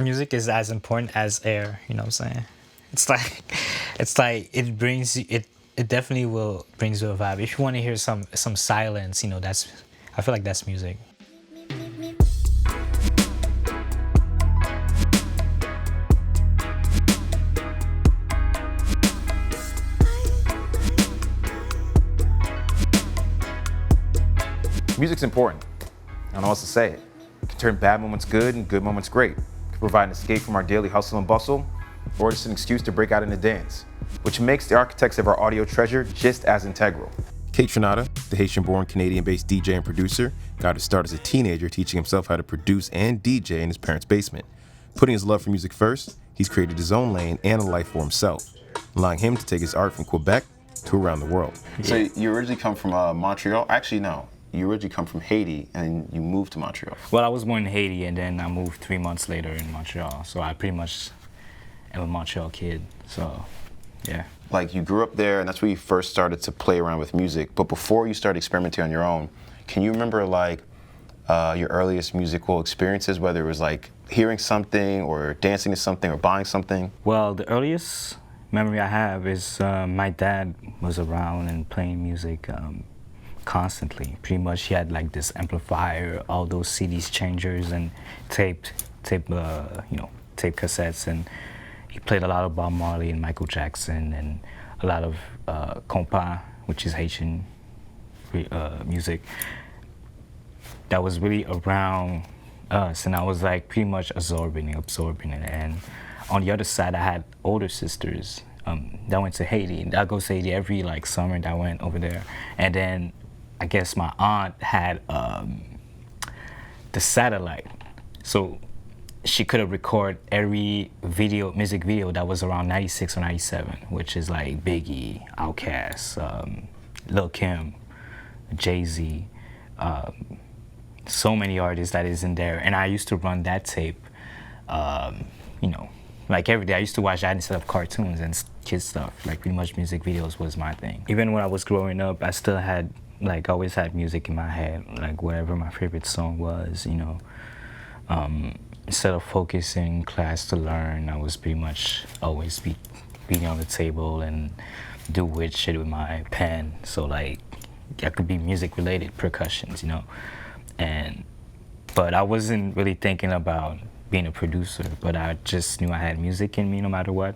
music is as important as air. You know what I'm saying? It's like, it's like it brings you it. It definitely will brings you a vibe. If you want to hear some silence, you know, that's I feel like that's music. Music's important. I don't know what else to say. It can turn bad moments good and good moments great. It can provide an escape from our daily hustle and bustle, or just an excuse to break out in a dance, which makes the architects of our audio treasure just as integral. Kaytranada, the Haitian-born Canadian-based DJ and producer, got his start as a teenager teaching himself how to produce and DJ in his parents' basement. Putting his love for music first, he's created his own lane and a life for himself, allowing him to take his art from Quebec to around the world. So you originally come from Montreal? Actually, no. You originally come from Haiti and you moved to Montreal. Well, I was born in Haiti and then I moved 3 months later in Montreal. So I pretty much am a Montreal kid. So, yeah. Like you grew up there and that's where you first started to play around with music. But before you started experimenting on your own, can you remember like your earliest musical experiences, whether it was like hearing something or dancing to something or buying something? Well, the earliest memory I have is my dad was around and playing music constantly. Pretty much he had like this amplifier, all those CDs changers and tape cassettes, and he played a lot of Bob Marley and Michael Jackson and a lot of compas, which is Haitian music that was really around us, and I was like pretty much absorbing it. And on the other side, I had older sisters that went to Haiti. I go to Haiti every like summer. That went over there, and then I guess my aunt had the satellite, so she could have recorded every music video that was around 96 or 97, which is like Biggie, Outkast, Lil Kim, Jay-Z, so many artists that is in there. And I used to run that tape, like every day. I used to watch that instead of cartoons and kid stuff. Like pretty much music videos was my thing. Even when I was growing up, I still had, like always had music in my head, like whatever my favorite song was, Instead of focusing in class to learn, I was pretty much always beating on the table and do weird shit with my pen. So like, that could be music related, percussions, but I wasn't really thinking about being a producer, but I just knew I had music in me no matter what.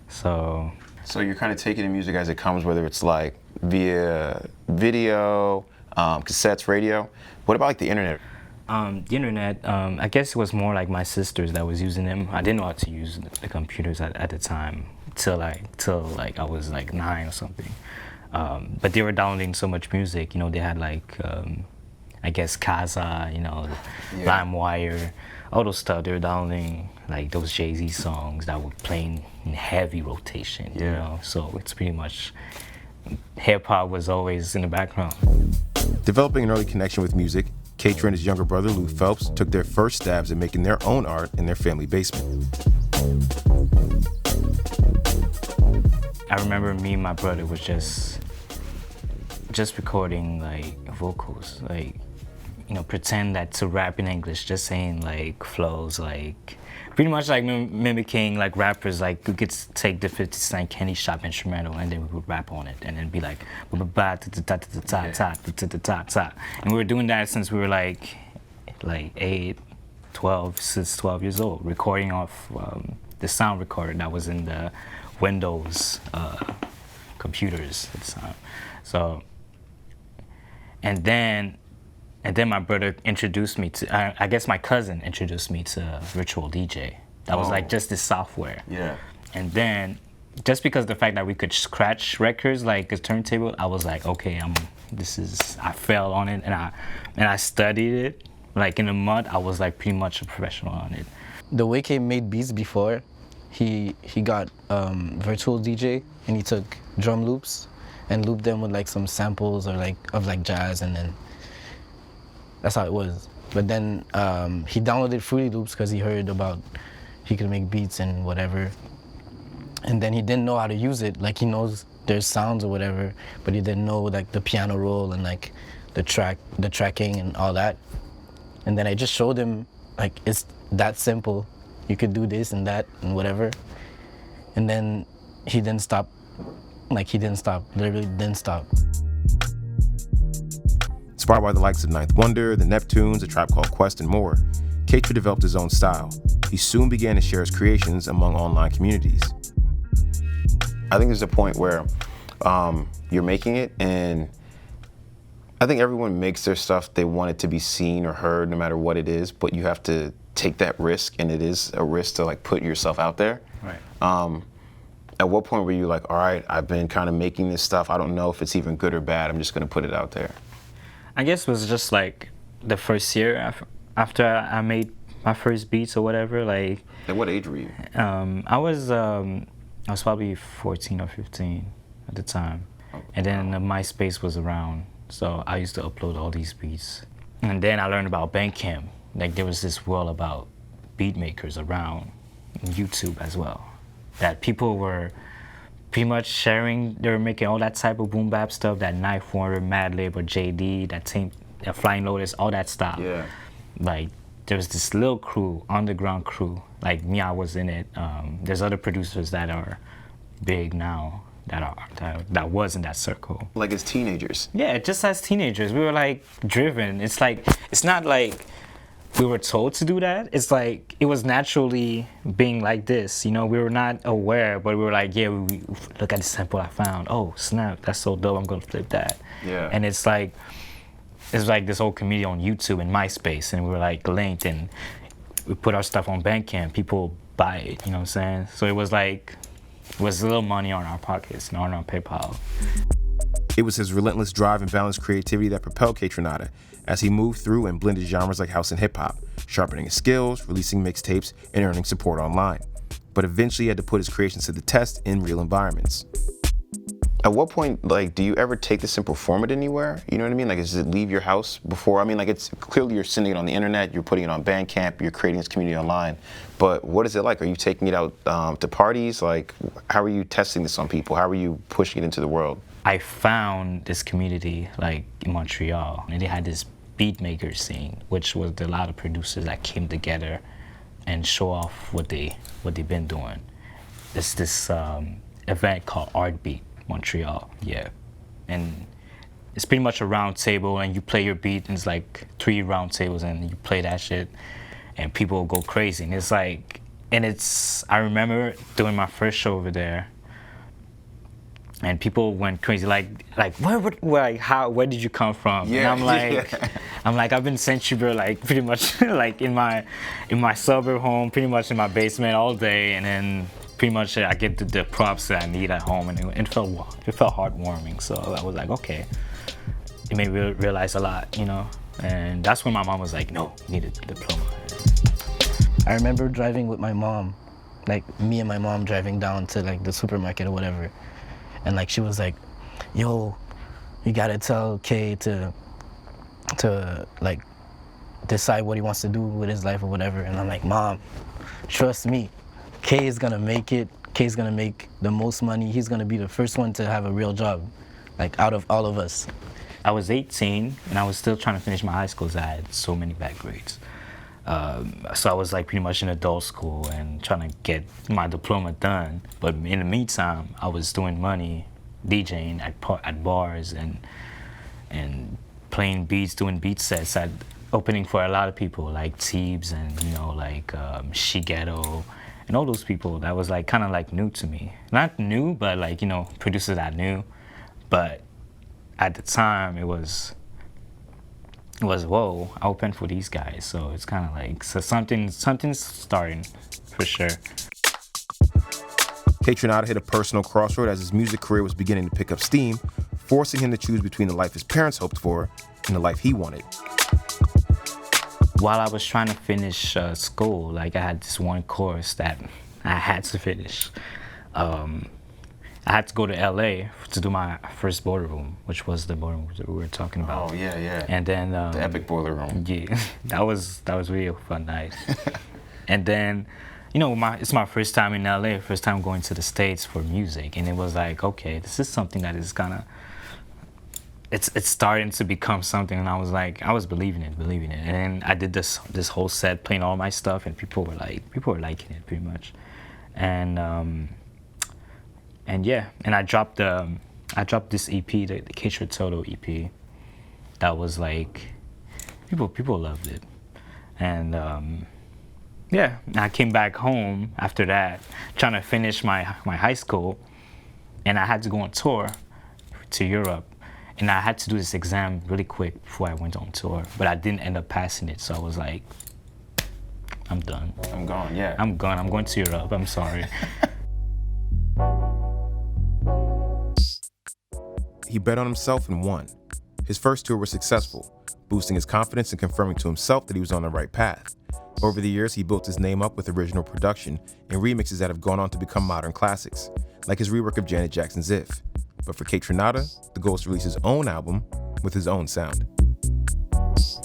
So you're kind of taking the music as it comes, whether it's like via video, cassettes, radio. What about like the internet? The internet, I guess it was more like my sisters that was using them. I didn't know how to use the computers at the time till I was like 9 or something. But they were downloading so much music. They had like I guess Kaza, LimeWire, all those stuff. They were downloading like those Jay-Z songs that were playing in heavy rotation. So it's pretty much hip hop was always in the background. Developing an early connection with music, Kaytra and his younger brother, Lou Phelps, took their first stabs at making their own art in their family basement. I remember me and my brother was just recording like vocals, like, pretend that to rap in English, just saying like flows, like pretty much like mimicking like rappers. Like we could take the 50 Cent Kenny Shop instrumental and then we would rap on it and then be like and we were doing that since we were like 8, 12, since 12 years old, recording off the sound recorder that was in the Windows computers at the time. So and then my brother introduced me to, I guess my cousin introduced me to virtual DJ. That was like just this software. Yeah. And then just because of the fact that we could scratch records like a turntable, I was like, okay, I fell on it and I studied it. Like in a month, I was like pretty much a professional on it. The way K made beats before, he got virtual DJ and he took drum loops and looped them with like some samples or like of like jazz, and then that's how it was. But then he downloaded Fruity Loops because he heard about he could make beats and whatever. And then he didn't know how to use it. Like he knows there's sounds or whatever, but he didn't know like the piano roll and like the tracking and all that. And then I just showed him like it's that simple. you could do this and that and whatever. And then he didn't stop. Like, he didn't stop, literally didn't stop. Inspired by the likes of Ninth Wonder, the Neptunes, A Tribe Called Quest, and more, Kaytra developed his own style. He soon began to share his creations among online communities. I think there's a point where you're making it, and I think everyone makes their stuff, they want it to be seen or heard no matter what it is, but you have to take that risk, and it is a risk to like put yourself out there. Right. At what point were you like, all right, I've been kind of making this stuff, I don't know if it's even good or bad, I'm just gonna put it out there? I guess it was just like the first year after I made my first beats or whatever. Like, At what age were you? I was probably 14 or 15 at the time, and then MySpace was around, so I used to upload all these beats. And then I learned about Bandcamp. Like, there was this world about beat makers around YouTube as well, that people were pretty much sharing. They were making all that type of boom bap stuff, that Knife Warrior, Madlib, or JD, that team, Flying Lotus, all that stuff. Yeah. Like, there was this little crew, underground crew. Like me, I was in it. There's other producers that are big now that was in that circle. Like as teenagers? Yeah, just as teenagers, we were like driven. It's like, it's not like we were told to do that. It's like it was naturally being like this. You know, we were not aware, but we were like, yeah, we look at the sample I found. Oh snap, that's so dope. I'm gonna flip that. Yeah. And it's like this whole community on YouTube and MySpace, and we were like linked, and we put our stuff on Bandcamp. People buy it. You know what I'm saying? So it was like, it was a little money on our pockets and on our PayPal. It was his relentless drive and balanced creativity that propelled Kaytranada as he moved through and blended genres like house and hip-hop, sharpening his skills, releasing mixtapes, and earning support online. But eventually he had to put his creations to the test in real environments. At what point, like, do you ever take this and perform it anywhere? You know what I mean? Like, does it leave your house before? I mean, like, it's clearly you're sending it on the internet, you're putting it on Bandcamp, you're creating this community online. But what is it like? Are you taking it out to parties? Like, how are you testing this on people? How are you pushing it into the world? I found this community like in Montreal, and they had this beat maker scene, which was a lot of producers that came together and show off what they've been doing. It's this event called Art Beat Montreal, yeah, and it's pretty much a round table, and you play your beat, and it's like 3 round tables, and you play that shit, and people go crazy. And it's like, I remember doing my first show over there, and people went crazy, like where did you come from? Yeah, and I'm like, yeah. I've been sent you, bro, like pretty much like in my suburb home, pretty much in my basement all day, and then pretty much I get the props that I need at home, and it felt heartwarming. So I was like, okay, it made me realize a lot, you know. And that's when my mom was like, no, you need a diploma. I remember driving with my mom, like me and my mom driving down to like the supermarket or whatever. And like she was like, yo, you gotta tell Kay to like decide what he wants to do with his life or whatever. And I'm like, Mom, trust me, Kay is gonna make it. Kay's gonna make the most money. He's gonna be the first one to have a real job, like out of all of us. I was 18 and I was still trying to finish my high school because I had so many bad grades. So I was like pretty much in adult school and trying to get my diploma done. But in the meantime, I was doing money, DJing at bars and playing beats, doing beat sets, opening for a lot of people like Teebs and, you know, like Shigeto and all those people. That was like kind of like new to me. Not new, but like, you know, producers that knew. But at the time, it was whoa, I opened for these guys. So it's kind of like, so something's starting for sure. Kaytranada hit a personal crossroad as his music career was beginning to pick up steam, forcing him to choose between the life his parents hoped for and the life he wanted. While I was trying to finish school, like I had this one course that I had to finish. I had to go to LA to do my first boiler room, which was the boiler room that we were talking about. Oh yeah, yeah. And then the epic boiler room. Yeah, that was really a fun night. And then, you know, it's my first time in LA, first time going to the States for music, and it was like, okay, this is something that is it's starting to become something, and I was believing it, and then I did this whole set playing all my stuff, and people were liking it pretty much, and yeah, and I dropped this EP, the Kaytra EP, that was like people loved it, and yeah, and I came back home after that, trying to finish my high school, and I had to go on tour to Europe. And I had to do this exam really quick before I went on tour, but I didn't end up passing it. So I was like, I'm done. I'm gone, yeah. I'm gone. I'm going to Europe. I'm sorry. He bet on himself and won. His first tour was successful, boosting his confidence and confirming to himself that he was on the right path. Over the years, he built his name up with original production and remixes that have gone on to become modern classics, like his rework of Janet Jackson's If. But for Kaytranada, the goal is to release his own album with his own sound.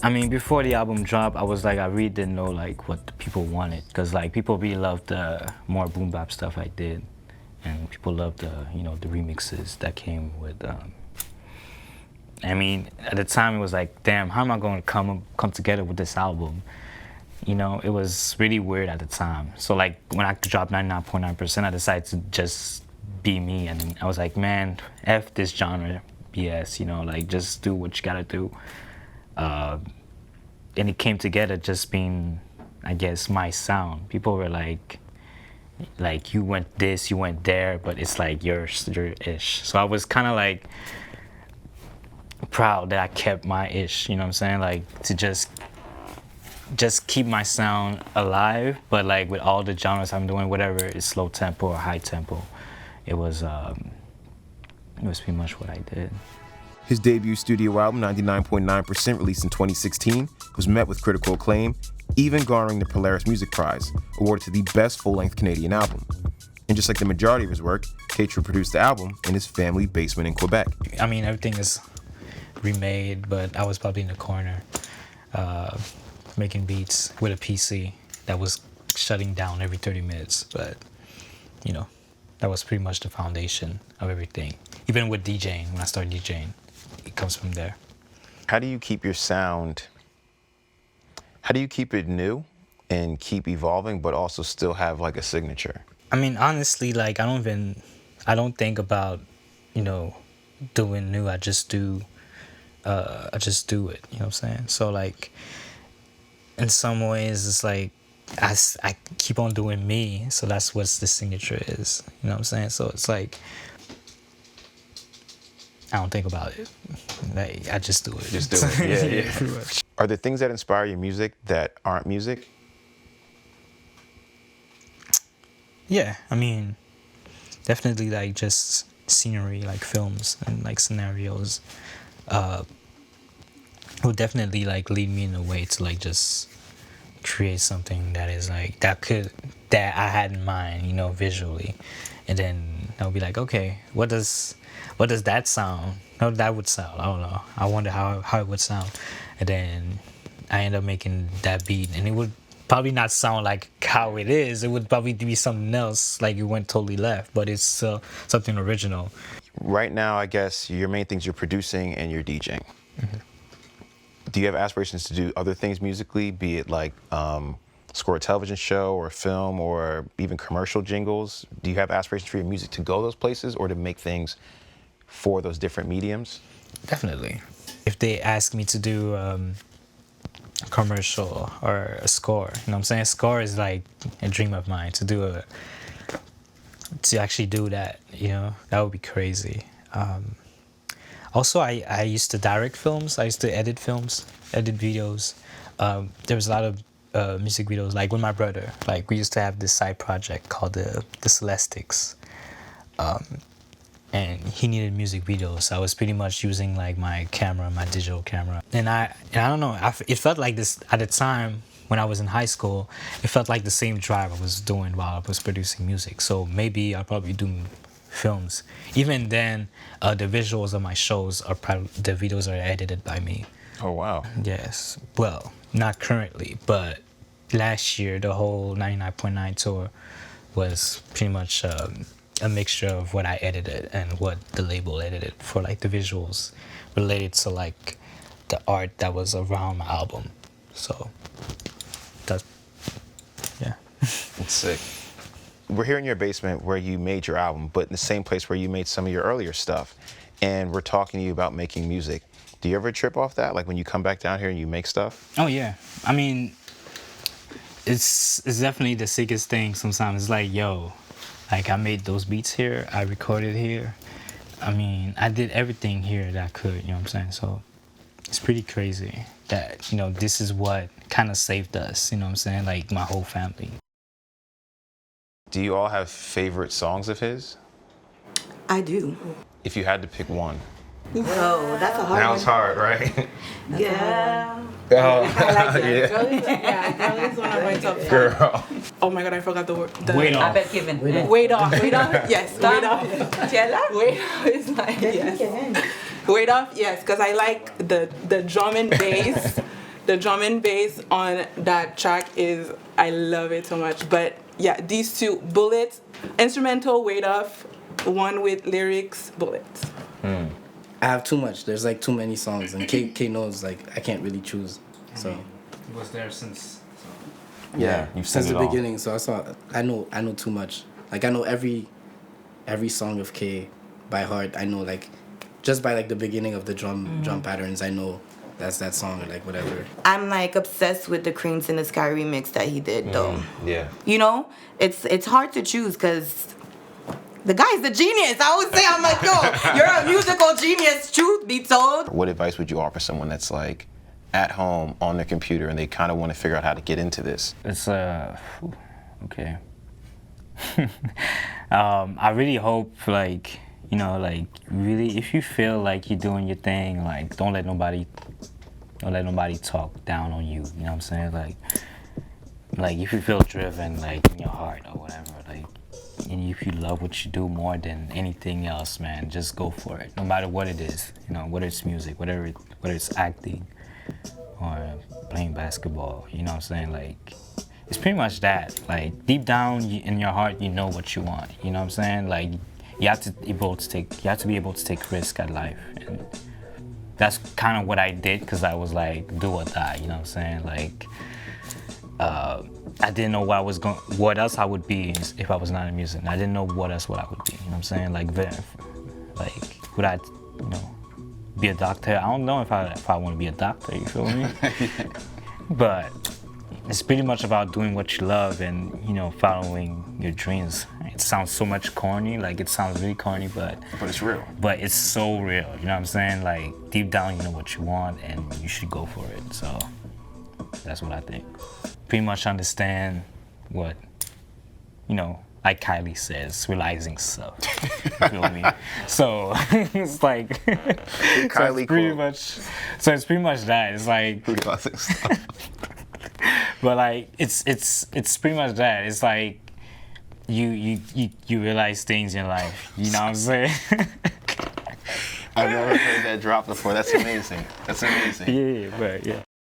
I mean, before the album dropped, I was like, I really didn't know like what the people wanted, because like people really loved the more boom bap stuff I did, and people loved the the remixes that came with. I mean, at the time it was like, damn, how am I going to come together with this album? It was really weird at the time. So like when I dropped 99.9%, I decided to just be me, and I was like, man, F this genre BS, like just do what you gotta do. And it came together just being, I guess, my sound. People were like you went this, you went there, but it's like your ish. So I was kind of like proud that I kept my ish, you know what I'm saying? Like to just keep my sound alive, but like with all the genres I'm doing, whatever is slow tempo or high tempo. It was pretty much what I did. His debut studio album, 99.9%, released in 2016, was met with critical acclaim, even garnering the Polaris Music Prize, awarded to the best full-length Canadian album. And just like the majority of his work, Kaytra produced the album in his family basement in Quebec. I mean, everything is remade, but I was probably in the corner making beats with a PC that was shutting down every 30 minutes, but that was pretty much the foundation of everything. Even with DJing, when I started DJing, it comes from there. How do you keep your sound, how do you keep it new and keep evolving, but also still have like a signature? I mean, honestly, like I don't think about, doing new. I just do it, you know what I'm saying? So like, in some ways, it's like, I keep on doing me, so that's what the signature is. You know what I'm saying? So it's like, I don't think about it. Like, I just do it. Just do it. Yeah. Pretty much. Are there things that inspire your music that aren't music? Yeah, I mean, definitely like just scenery, like films and like scenarios, would definitely like lead me in a way to like just create something that is like that I had in mind, visually, and then I'll be like, okay, what does that sound? No, that would sound. I don't know. I wonder how it would sound, and then I end up making that beat, and it would probably not sound like how it is. It would probably be something else, like it went totally left, but it's something original. Right now, I guess your main things you're producing and you're DJing. Mm-hmm. Do you have aspirations to do other things musically, be it like score a television show or a film or even commercial jingles? Do you have aspirations for your music to go those places or to make things for those different mediums? Definitely. If they ask me to do a commercial or a score, you know what I'm saying? Score is like a dream of mine to actually do that, that would be crazy. Also, I used to direct films. I used to edit films, edit videos. There was a lot of music videos. Like with my brother, like we used to have this side project called the Celestics, and he needed music videos. So I was pretty much using like my camera, my digital camera, and I don't know. It felt like this at the time when I was in high school. It felt like the same drive I was doing while I was producing music. So maybe I'll probably do films. Even then, the visuals of my shows the videos are edited by me. Oh, wow. Yes. Well, not currently, but last year, the whole 99.9 tour was pretty much a mixture of what I edited and what the label edited for like the visuals. related to like the art that was around my album. So that, yeah. It's sick. We're here in your basement where you made your album, but in the same place where you made some of your earlier stuff. And we're talking to you about making music. Do you ever trip off that? Like when you come back down here and you make stuff? Oh yeah. I mean, it's definitely the sickest thing sometimes. It's like, yo, like I made those beats here, I recorded here. I mean, I did everything here that I could, you know what I'm saying? So it's pretty crazy that, you know, this is what kind of saved us, you know what I'm saying? Like my whole family. Do you all have favorite songs of his? I do. If you had to pick one. Oh, that's a hard Now one. it's hard, right? Yeah. Oh, I like that. yeah. Girl is one of my top five. Girl. Oh my god, I forgot the word. Wait I off. bet Kevin. Wait off. Yes, wait off. Chella? Wait off is like, yes. Wait off, yes, because I like the drum and bass. The drum and bass on that track is, I love it so much. But yeah, these two, Bullets, instrumental, Wait Off, one with lyrics, Bullets. I have too much. There's like too many songs, and K knows like I can't really choose. So It was there since. Yeah, you've since said the it all. beginning. So I know too much. Like I know every song of K by heart. I know like just by like the beginning of the drum patterns. I know that's that song or like whatever. I'm like obsessed with the Creams in the Sky remix that he did though. Yeah. You know, it's hard to choose because the guy's a genius. I always say, I'm like, yo, you're a musical genius, truth be told. What advice would you offer someone that's like at home on their computer and they kind of want to figure out how to get into this? It's okay. I really hope like, you know, like really if you feel like you're doing your thing, like don't let nobody talk down on you, you know what I'm saying? Like if you feel driven like in your heart or whatever, like, and if you love what you do more than anything else, man, just go for it. No matter what it is, you know, whether it's music, whether it's acting or playing basketball, you know what I'm saying? Like, it's pretty much that. Like, deep down in your heart, you know what you want. You know what I'm saying? Like, you have to be able to take risk at life, and that's kind of what I did because I was like, do or die. You know what I'm saying? Like, I didn't know what else I would be if I was not in music. I didn't know what I would be. You know what I'm saying? Like would I, you know, be a doctor? I don't know if I want to be a doctor. You feel me? But it's pretty much about doing what you love and, you know, following your dreams. It sounds so much corny. Like it sounds really corny, but it's real. But it's so real. You know what I'm saying? Like deep down, you know what you want, and you should go for it. So that's what I think. Pretty much understand what, you know, like Kylie says, realizing stuff. You feel me? So it's like Kylie so it's pretty much that. It's like realizing stuff. but like it's pretty much that. It's like you realize things in life. You know what I'm saying? I've never heard that drop before. That's amazing. That's amazing. Yeah, but yeah.